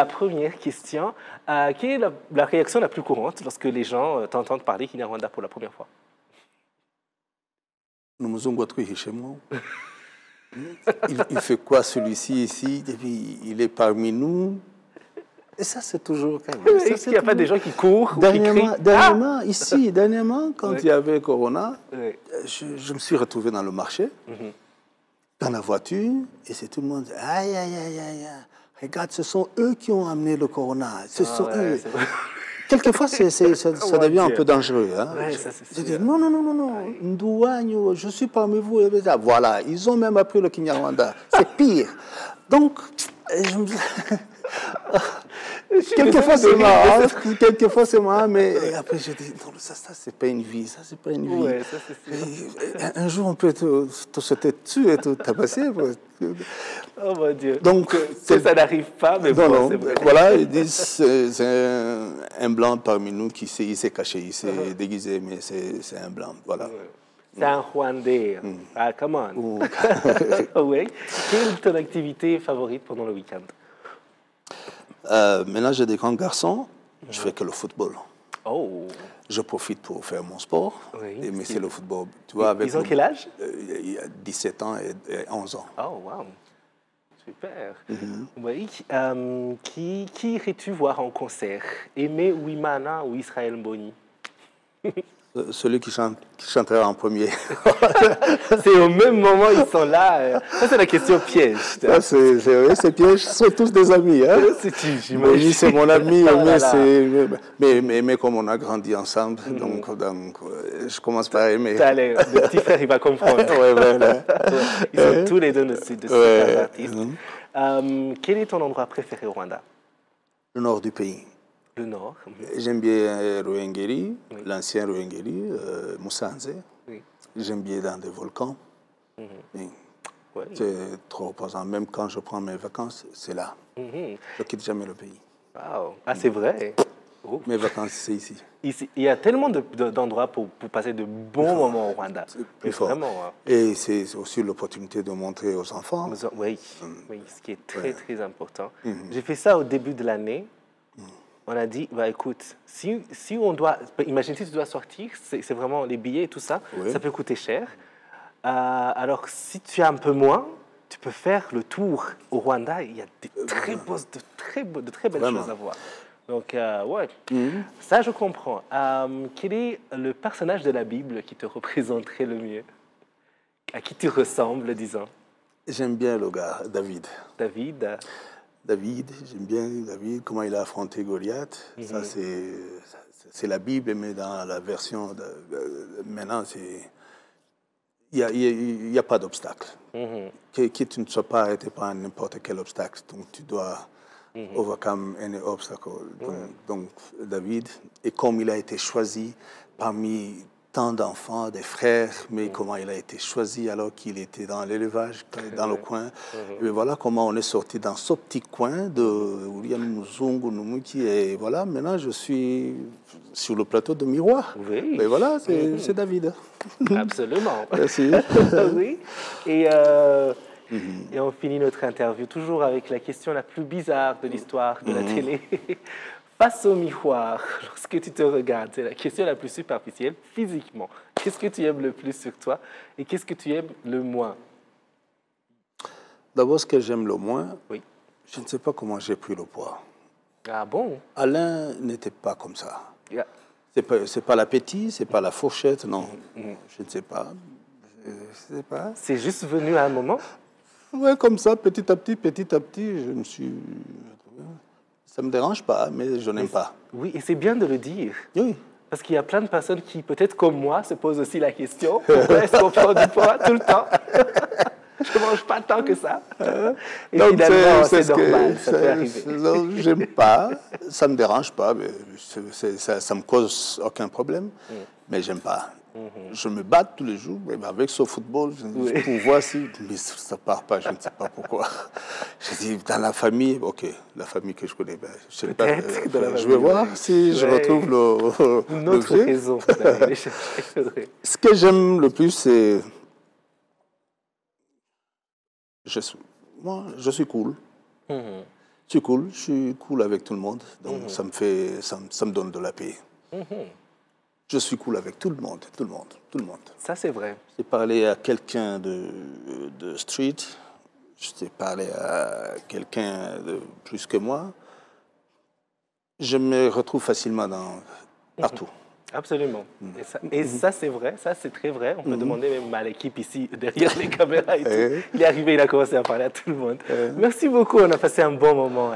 La première question, quelle est la réaction la plus courante lorsque les gens t'entendent parler Kinyarwanda pour la première fois? Il fait quoi celui-ci ici? Et puis, il est parmi nous. Et ça, c'est toujours quand même. Est-ce qu'il n'y a pas des gens qui courent Dernièrement, quand il y avait Corona, Oui. je me suis retrouvé dans le marché, dans la voiture, et c'est tout le monde. Aïe, aïe, aïe, aïe. Regarde, ce sont eux qui ont amené le Corona. Ce sont eux. Quelquefois, ça devient un peu dangereux. Hein. Ouais, ça, c'est je dis, non, non, non, non, non. Ndouanyo, je suis parmi vous. Voilà, ils ont même appris le Kinyarwanda. C'est pire. Donc, je me dis... Quelquefois c'est marrant, mais après je dis, non, ça c'est pas une vie, ça c'est pas une vie. Ouais, ça, c'est un jour on peut te sauter dessus et te tabasser. Oh mon Dieu. Donc, ça n'arrive pas, mais bon, c'est vrai. Voilà, ils disent c'est un blanc parmi nous qui il s'est caché, il s'est déguisé, mais c'est un blanc, voilà. C'est un Rwandais. Ah, come on. Oui. Quelle est ton activité favorite pendant le week-end? Maintenant, j'ai des grands garçons, je fais que le football. Oh. Je profite pour faire mon sport, mais c'est le football. Tu vois, Ils ont quel âge? Il y a 17 ans et 11 ans. Oh, wow. Super. Oui. Qui irais-tu voir en concert? Aimé Ouimana ou Israël Mboni? Celui qui chantera en premier. C'est au même moment, ils sont là. Ça, c'est la question piège. C'est vrai, c'est piège. Ils sont tous des amis. Hein? Oui, c'est mon ami. Mais comme on a grandi ensemble, donc je commence par aimer. Allez, le petit frère, il va comprendre. Voilà. Ils sont tous les deux de super artistes. Quel est ton endroit préféré au Rwanda? Le nord du pays. Le nord. J'aime bien Ruhengeri, l'ancien Ruhengeri, Musanze. Oui. J'aime bien dans des volcans. C'est trop reposant. Même quand je prends mes vacances, c'est là. Je ne quitte jamais le pays. Wow. Ah, c'est vrai? Mes vacances, c'est ici. Il y a tellement d'endroits pour passer de bons moments au Rwanda. Vraiment. Hein. Et c'est aussi l'opportunité de montrer aux enfants. Oui, ce qui est très, très important. J'ai fait ça au début de l'année. On a dit, bah, écoute, si on doit... Imagine si tu dois sortir, c'est vraiment les billets et tout ça, ça peut coûter cher. Alors, si tu as un peu moins, tu peux faire le tour au Rwanda. Il y a de très belles choses à voir. Donc, ouais, ça, je comprends. Quel est le personnage de la Bible qui te représenterait le mieux? À qui tu ressembles, disons? J'aime bien le gars, David. David, j'aime bien David, comment il a affronté Goliath. Ça, c'est la Bible, mais dans la version maintenant, il n'y a pas d'obstacle. Que tu ne sois pas arrêté par n'importe quel obstacle. Donc, tu dois overcome any obstacle. Donc, David, et comme il a été choisi parmi tant d'enfants, des frères, mais comment il a été choisi alors qu'il était dans l'élevage, dans le coin. Et voilà comment on est sorti dans ce petit coin de William Muzungu, et voilà, maintenant je suis sur le plateau de Miroir. Oui. Mais voilà, c'est David. Absolument. Merci. Oui. Et on finit notre interview toujours avec la question la plus bizarre de l'histoire de la télé. Face au miroir, lorsque tu te regardes, c'est la question la plus superficielle, physiquement. Qu'est-ce que tu aimes le plus sur toi et qu'est-ce que tu aimes le moins? D'abord, ce que j'aime le moins, je ne sais pas comment j'ai pris le poids. Ah bon? Alain n'était pas comme ça. C'est pas l'appétit, c'est pas la fourchette, non. Je ne sais pas. Je sais pas. C'est juste venu à un moment? Oui, comme ça, petit à petit, je me suis... Ça ne me dérange pas, mais je n'aime pas. Oui, et c'est bien de le dire. Oui. Parce qu'il y a plein de personnes qui, peut-être comme moi, se posent aussi la question, pourquoi est-ce qu'on prend du poids tout le temps? Je ne mange pas tant que ça. Et donc, finalement, c'est normal, ça peut arriver. Je n'aime pas, ça ne me dérange pas, mais ça ne me cause aucun problème, mais je n'aime pas. Je me bats tous les jours, mais avec ce football, pour voir si... Mais ça ne part pas, je ne sais pas pourquoi. Je dis, dans la famille, ok, la famille que je connais, ben, je sais pas. Je vais voir si je retrouve une autre raison d'aller les chercher. Ce que j'aime le plus, c'est... Moi, je suis cool. Je suis cool avec tout le monde, donc ça me donne de la paix. Je suis cool avec tout le monde. Ça, c'est vrai. J'ai parlé à quelqu'un de street, j'ai parlé à quelqu'un de plus que moi. Je me retrouve facilement partout. Absolument. Et ça, c'est vrai, ça, c'est très vrai. On peut demander même à l'équipe ici, derrière les caméras et tout. Il est arrivé, il a commencé à parler à tout le monde. Merci beaucoup, on a passé un bon moment.